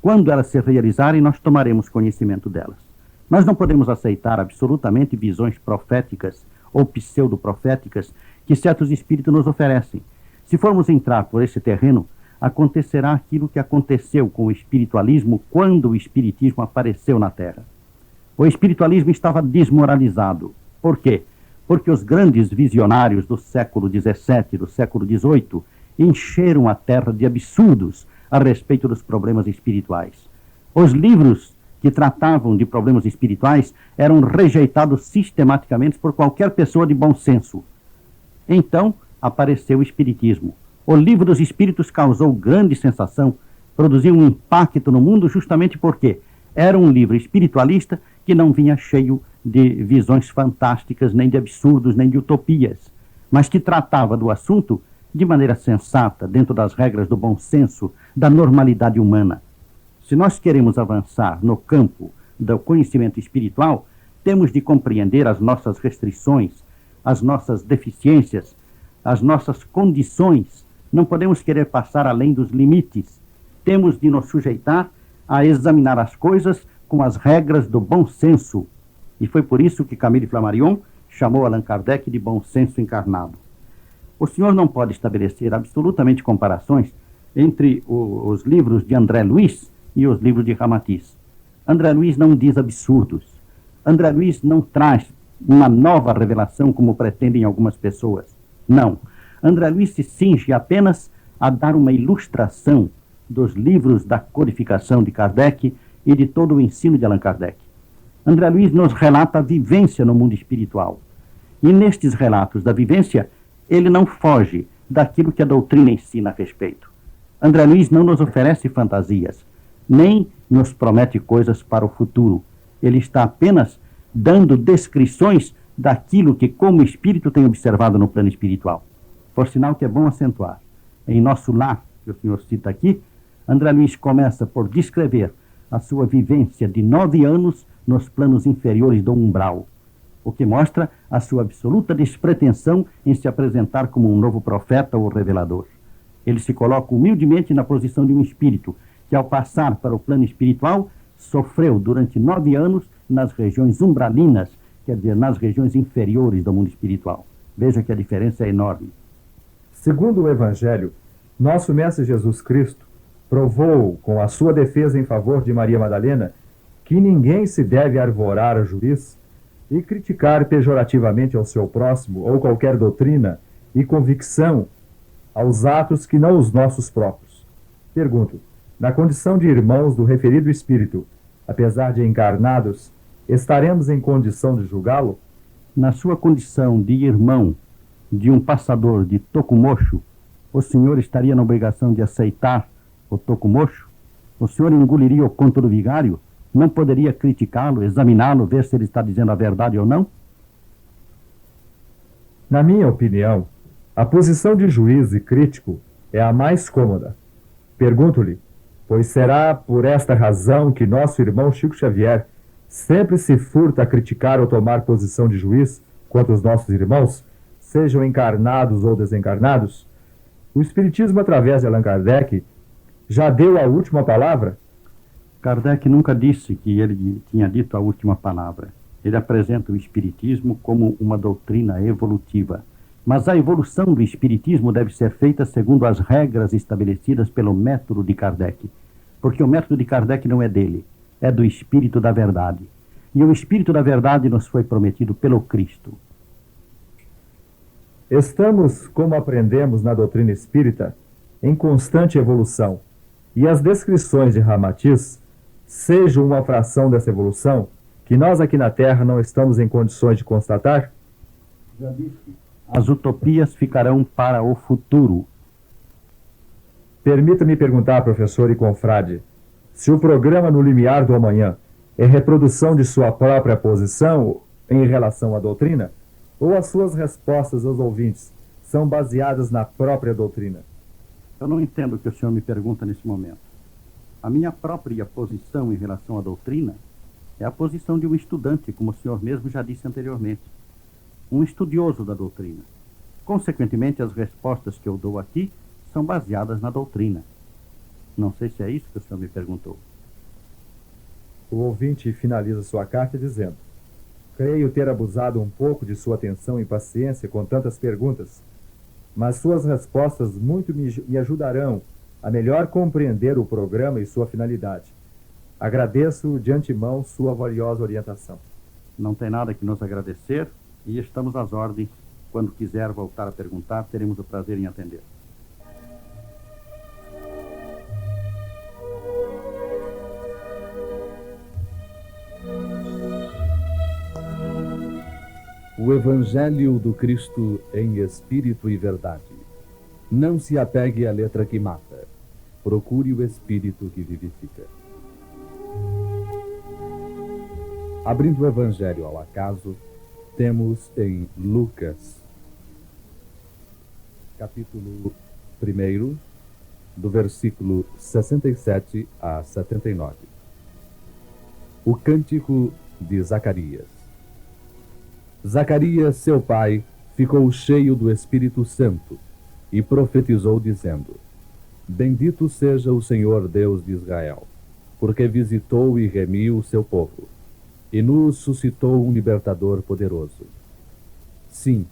Quando elas se realizarem, nós tomaremos conhecimento delas. Nós não podemos aceitar absolutamente visões proféticas ou pseudo-proféticas que certos espíritos nos oferecem. Se formos entrar por esse terreno, acontecerá aquilo que aconteceu com o espiritualismo quando o espiritismo apareceu na Terra. O espiritualismo estava desmoralizado. Por quê? Porque os grandes visionários do século XVII, do século XVIII, encheram a Terra de absurdos a respeito dos problemas espirituais. Os livros que tratavam de problemas espirituais eram rejeitados sistematicamente por qualquer pessoa de bom senso. Então, apareceu o espiritismo. O Livro dos Espíritos causou grande sensação, produziu um impacto no mundo justamente porque era um livro espiritualista que não vinha cheio de visões fantásticas, nem de absurdos, nem de utopias, mas que tratava do assunto de maneira sensata, dentro das regras do bom senso, da normalidade humana. Se nós queremos avançar no campo do conhecimento espiritual, temos de compreender as nossas restrições, as nossas deficiências, as nossas condições. Não podemos querer passar além dos limites. Temos de nos sujeitar a examinar as coisas com as regras do bom senso. E foi por isso que Camille Flammarion chamou Allan Kardec de bom senso encarnado. O senhor não pode estabelecer absolutamente comparações entre os livros de André Luiz e os livros de Ramatiz. André Luiz não diz absurdos. André Luiz não traz uma nova revelação como pretendem algumas pessoas. Não. André Luiz se cinge apenas a dar uma ilustração dos livros da codificação de Kardec e de todo o ensino de Allan Kardec. André Luiz nos relata a vivência no mundo espiritual. E nestes relatos da vivência, ele não foge daquilo que a doutrina ensina a respeito. André Luiz não nos oferece fantasias, nem nos promete coisas para o futuro. Ele está apenas dando descrições daquilo que, como espírito, tem observado no plano espiritual. Por sinal que é bom acentuar. Em Nosso Lar, que o senhor cita aqui, André Luiz começa por descrever a sua vivência de 9 anos nos planos inferiores do umbral, o que mostra a sua absoluta despretensão em se apresentar como um novo profeta ou revelador. Ele se coloca humildemente na posição de um espírito que, ao passar para o plano espiritual, sofreu durante 9 anos nas regiões umbralinas, quer dizer, nas regiões inferiores do mundo espiritual. Veja que a diferença é enorme. Segundo o Evangelho, nosso Mestre Jesus Cristo provou, com a sua defesa em favor de Maria Madalena, que ninguém se deve arvorar a juiz e criticar pejorativamente ao seu próximo ou qualquer doutrina e convicção aos atos que não os nossos próprios. Pergunto, na condição de irmãos do referido espírito, apesar de encarnados, estaremos em condição de julgá-lo? Na sua condição de irmão de um passador de toco-mocho, o senhor estaria na obrigação de aceitar o toco-mocho? O senhor engoliria o conto do vigário? Não poderia criticá-lo, examiná-lo, ver se ele está dizendo a verdade ou não? Na minha opinião, a posição de juiz e crítico é a mais cômoda. Pergunto-lhe, pois será por esta razão que nosso irmão Chico Xavier sempre se furta a criticar ou tomar posição de juiz quanto os nossos irmãos, sejam encarnados ou desencarnados? O Espiritismo, através de Allan Kardec, já deu a última palavra? Kardec nunca disse que ele tinha dito a última palavra. Ele apresenta o Espiritismo como uma doutrina evolutiva. Mas a evolução do Espiritismo deve ser feita segundo as regras estabelecidas pelo método de Kardec. Porque o método de Kardec não é dele, é do Espírito da Verdade. E o Espírito da Verdade nos foi prometido pelo Cristo. Estamos, como aprendemos na doutrina espírita, em constante evolução. E as descrições de Ramatiz sejam uma fração dessa evolução que nós aqui na Terra não estamos em condições de constatar? Já disse. As utopias ficarão para o futuro. Permita-me perguntar, professor e confrade, se o programa No Limiar do Amanhã é reprodução de sua própria posição em relação à doutrina, ou as suas respostas aos ouvintes são baseadas na própria doutrina? Eu não entendo o que o senhor me pergunta nesse momento. A minha própria posição em relação à doutrina é a posição de um estudante, como o senhor mesmo já disse anteriormente, um estudioso da doutrina. Consequentemente, as respostas que eu dou aqui são baseadas na doutrina. Não sei se é isso que o senhor me perguntou. O ouvinte finaliza sua carta dizendo: creio ter abusado um pouco de sua atenção e paciência com tantas perguntas, mas suas respostas muito me ajudarão a melhor compreender o programa e sua finalidade. Agradeço de antemão sua valiosa orientação. Não tem nada que nos agradecer e estamos às ordens. Quando quiser voltar a perguntar, teremos o prazer em atender. O Evangelho do Cristo em Espírito e Verdade. Não se apegue à letra que mata. Procure o Espírito que vivifica. Abrindo o Evangelho ao acaso, temos em Lucas, capítulo 1, do versículo 67 a 79. O cântico de Zacarias. Zacarias, seu pai, ficou cheio do Espírito Santo e profetizou dizendo: Bendito seja o Senhor Deus de Israel, porque visitou e remiu o seu povo, e nos suscitou um libertador poderoso. Sim,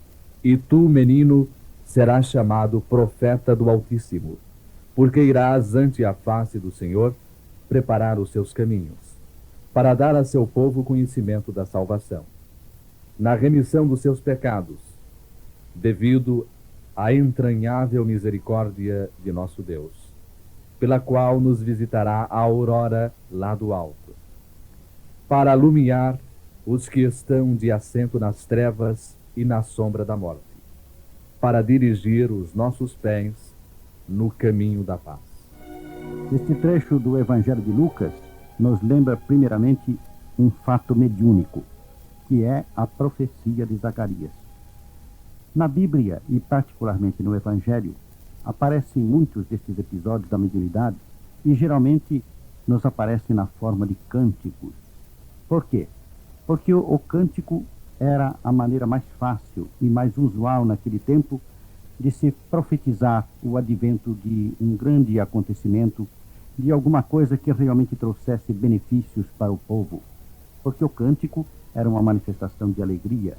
e tu, menino, serás chamado profeta do Altíssimo, porque irás ante a face do Senhor preparar os seus caminhos, para dar a seu povo conhecimento da salvação, na remissão dos seus pecados, devido à entranhável misericórdia de nosso Deus, pela qual nos visitará a aurora lá do alto, para alumiar os que estão de assento nas trevas e na sombra da morte, para dirigir os nossos pés no caminho da paz. Este trecho do Evangelho de Lucas nos lembra primeiramente um fato mediúnico, que é a profecia de Zacarias. Na Bíblia, e particularmente no Evangelho, aparecem muitos destes episódios da mediunidade e geralmente nos aparecem na forma de cânticos. Por quê? Porque o cântico era a maneira mais fácil e mais usual naquele tempo de se profetizar o advento de um grande acontecimento, de alguma coisa que realmente trouxesse benefícios para o povo. Porque o cântico era uma manifestação de alegria.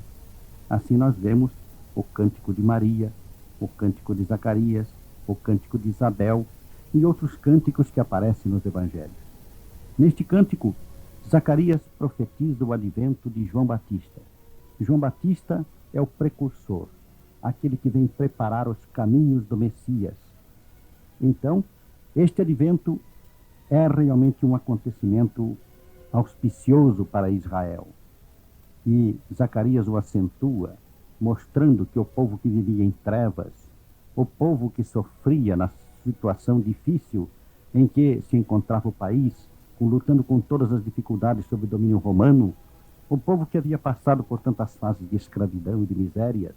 Assim nós vemos o cântico de Maria, o cântico de Zacarias, o cântico de Isabel e outros cânticos que aparecem nos evangelhos. Neste cântico, Zacarias profetiza o advento de João Batista. João Batista é o precursor, aquele que vem preparar os caminhos do Messias. Então, este advento é realmente um acontecimento auspicioso para Israel. E Zacarias o acentua, mostrando que o povo que vivia em trevas, o povo que sofria na situação difícil em que se encontrava o país, lutando com todas as dificuldades sob o domínio romano, o povo que havia passado por tantas fases de escravidão e de misérias,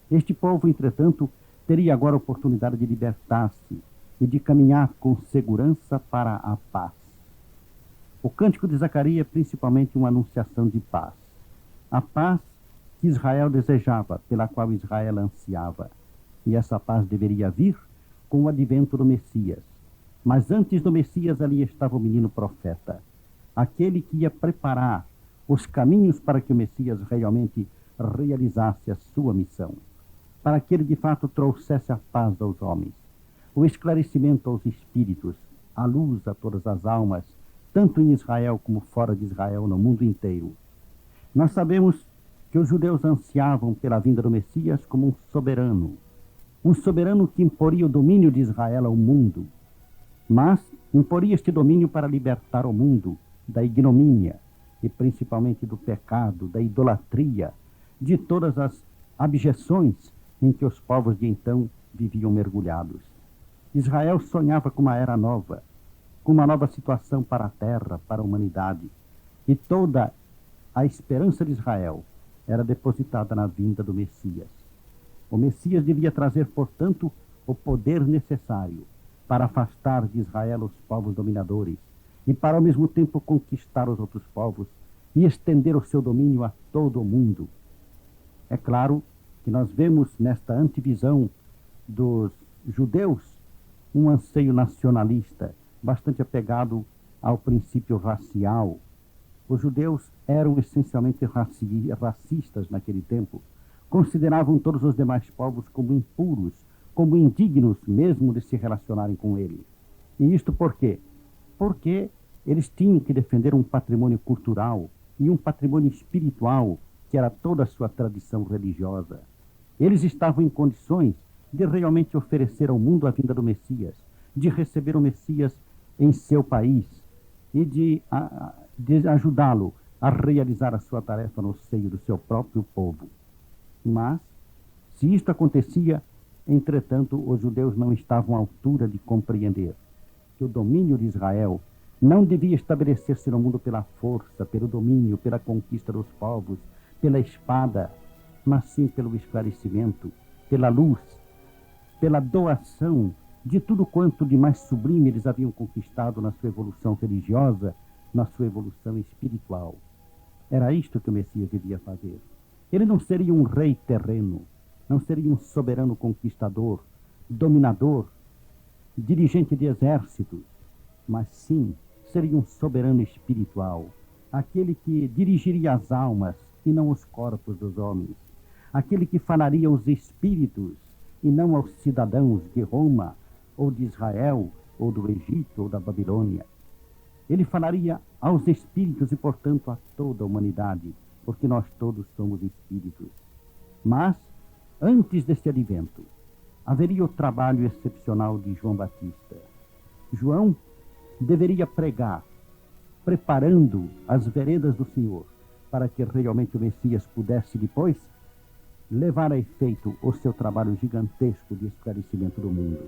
este povo, entretanto, teria agora a oportunidade de libertar-se e de caminhar com segurança para a paz. O cântico de Zacarias é principalmente uma anunciação de paz. A paz que Israel desejava, pela qual Israel ansiava. E essa paz deveria vir com o advento do Messias. Mas antes do Messias ali estava o menino profeta, aquele que ia preparar os caminhos para que o Messias realmente realizasse a sua missão, para que ele de fato trouxesse a paz aos homens, o esclarecimento aos espíritos, a luz a todas as almas, tanto em Israel como fora de Israel, no mundo inteiro. Nós sabemos que os judeus ansiavam pela vinda do Messias como um soberano que imporia o domínio de Israel ao mundo, mas imporia este domínio para libertar o mundo da ignomínia e principalmente do pecado, da idolatria, de todas as abjeções em que os povos de então viviam mergulhados. Israel sonhava com uma era nova, com uma nova situação para a terra, para a humanidade, e toda a esperança de Israel era depositada na vinda do Messias. O Messias devia trazer, portanto, o poder necessário para afastar de Israel os povos dominadores e para ao mesmo tempo conquistar os outros povos e estender o seu domínio a todo o mundo. É claro que nós vemos nesta antivisão dos judeus um anseio nacionalista, bastante apegado ao princípio racial. Os judeus eram essencialmente racistas naquele tempo, consideravam todos os demais povos como impuros, como indignos mesmo de se relacionarem com ele. E isto por quê? Porque eles tinham que defender um patrimônio cultural e um patrimônio espiritual, que era toda a sua tradição religiosa. Eles estavam em condições de realmente oferecer ao mundo a vinda do Messias, de receber o Messias em seu país e de ajudá-lo a realizar a sua tarefa no seio do seu próprio povo. Mas, se isto acontecia, entretanto, os judeus não estavam à altura de compreender que o domínio de Israel não devia estabelecer-se no mundo pela força, pelo domínio, pela conquista dos povos, pela espada, mas sim pelo esclarecimento, pela luz, pela doação de tudo quanto de mais sublime eles haviam conquistado na sua evolução religiosa, na sua evolução espiritual. Era isto que o Messias devia fazer. Ele não seria um rei terreno, não seria um soberano conquistador, dominador, dirigente de exércitos, mas sim seria um soberano espiritual, aquele que dirigiria as almas e não os corpos dos homens, aquele que falaria aos espíritos e não aos cidadãos de Roma, ou de Israel, ou do Egito, ou da Babilônia. Ele falaria aos espíritos e, portanto, a toda a humanidade, porque nós todos somos espíritos. Mas, antes deste advento, haveria o trabalho excepcional de João Batista. João deveria pregar, preparando as veredas do Senhor, para que realmente o Messias pudesse depois levar a efeito o seu trabalho gigantesco de esclarecimento do mundo.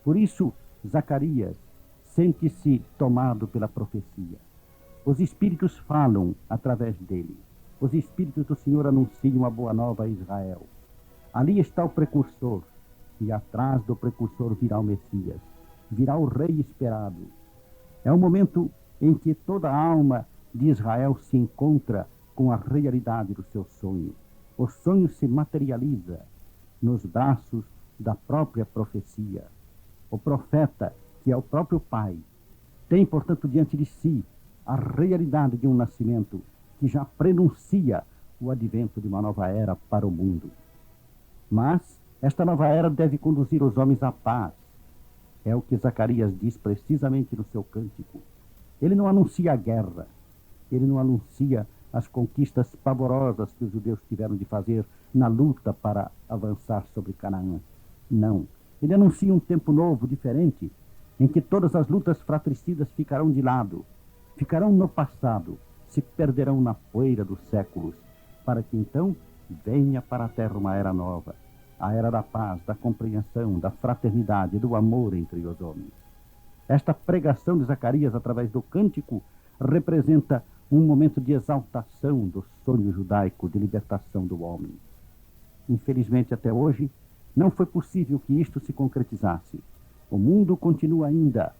Por isso, Zacarias sente-se tomado pela profecia. Os espíritos falam através dele. Os espíritos do Senhor anunciam a boa nova a Israel. Ali está o precursor, e atrás do precursor virá o Messias, virá o rei esperado. É o momento em que toda a alma de Israel se encontra com a realidade do seu sonho. O sonho se materializa nos braços da própria profecia. O profeta, que é o próprio Pai, tem, portanto, diante de si a realidade de um nascimento que já prenuncia o advento de uma nova era para o mundo. Mas esta nova era deve conduzir os homens à paz. É o que Zacarias diz precisamente no seu cântico. Ele não anuncia a guerra, ele não anuncia as conquistas pavorosas que os judeus tiveram de fazer na luta para avançar sobre Canaã. Não. Ele anuncia um tempo novo, diferente, em que todas as lutas fratricidas ficarão de lado, ficarão no passado, se perderão na poeira dos séculos, para que então venha para a terra uma era nova, a era da paz, da compreensão, da fraternidade, do amor entre os homens. Esta pregação de Zacarias através do cântico representa um momento de exaltação do sonho judaico de libertação do homem. Infelizmente, até hoje, não foi possível que isto se concretizasse. O mundo continua ainda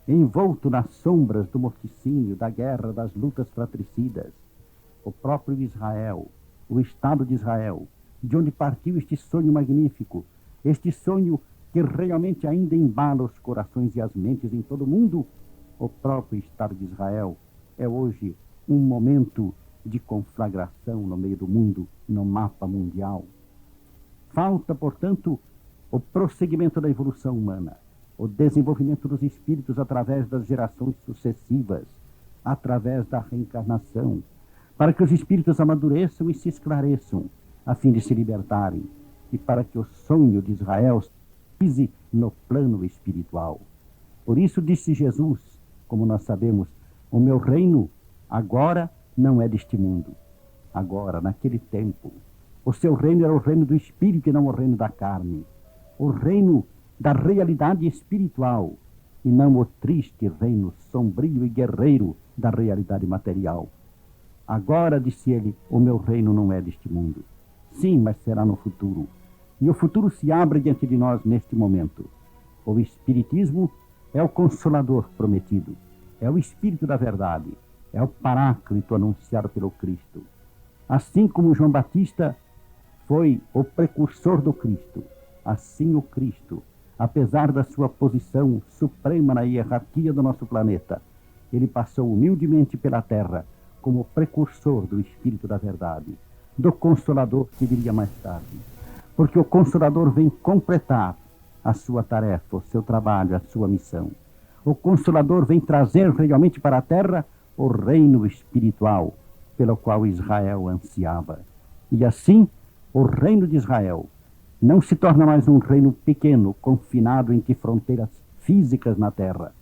envolto nas sombras do morticínio, da guerra, das lutas fratricidas. O próprio Israel, o Estado de Israel, de onde partiu este sonho magnífico, este sonho que realmente ainda embala os corações e as mentes em todo o mundo, o próprio Estado de Israel é hoje um momento de conflagração no meio do mundo, no mapa mundial. Falta, portanto, o prosseguimento da evolução humana, o desenvolvimento dos espíritos através das gerações sucessivas, através da reencarnação, para que os espíritos amadureçam e se esclareçam, a fim de se libertarem, e para que o sonho de Israel se realize no plano espiritual. Por isso disse Jesus, como nós sabemos, o meu reino agora não é deste mundo. Agora, naquele tempo, o seu reino era o reino do espírito e não o reino da carne. O reino da realidade espiritual e não o triste reino sombrio e guerreiro da realidade material. Agora, disse ele, o meu reino não é deste mundo. Sim, mas será no futuro. E o futuro se abre diante de nós neste momento. O Espiritismo é o Consolador prometido, é o Espírito da verdade, é o Paráclito anunciado pelo Cristo. Assim como João Batista foi o precursor do Cristo, assim o Cristo, apesar da sua posição suprema na hierarquia do nosso planeta, ele passou humildemente pela terra como precursor do Espírito da verdade, do Consolador que viria mais tarde. Porque o Consolador vem completar a sua tarefa, o seu trabalho, a sua missão. O Consolador vem trazer realmente para a terra o reino espiritual pelo qual Israel ansiava. E assim, o reino de Israel não se torna mais um reino pequeno, confinado entre fronteiras físicas na terra,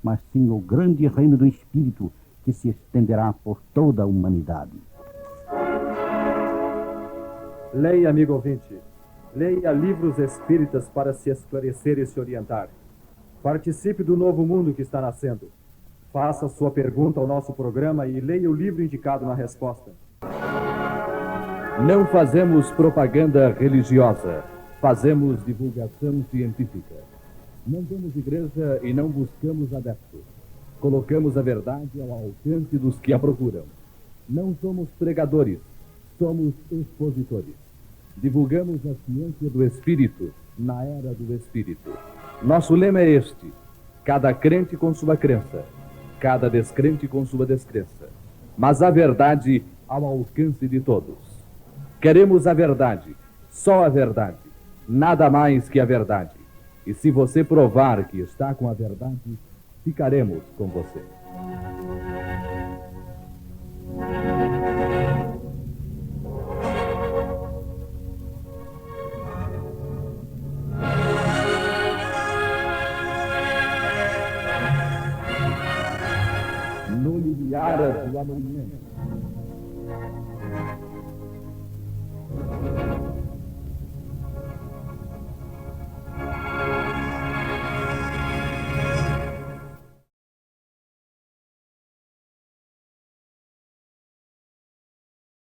mas sim o grande reino do Espírito que se estenderá por toda a humanidade. Leia, amigo ouvinte. Leia livros espíritas para se esclarecer e se orientar. Participe do novo mundo que está nascendo. Faça sua pergunta ao nosso programa e leia o livro indicado na resposta. Não fazemos propaganda religiosa, fazemos divulgação científica. Não temos igreja e não buscamos adeptos. Colocamos a verdade ao alcance dos que a procuram. Não somos pregadores, somos expositores. Divulgamos a ciência do Espírito na era do Espírito. Nosso lema é este: cada crente com sua crença, cada descrente com sua descrença, mas a verdade ao alcance de todos. Queremos a verdade, só a verdade, nada mais que a verdade. E se você provar que está com a verdade, ficaremos com você. No limiar do amanhã.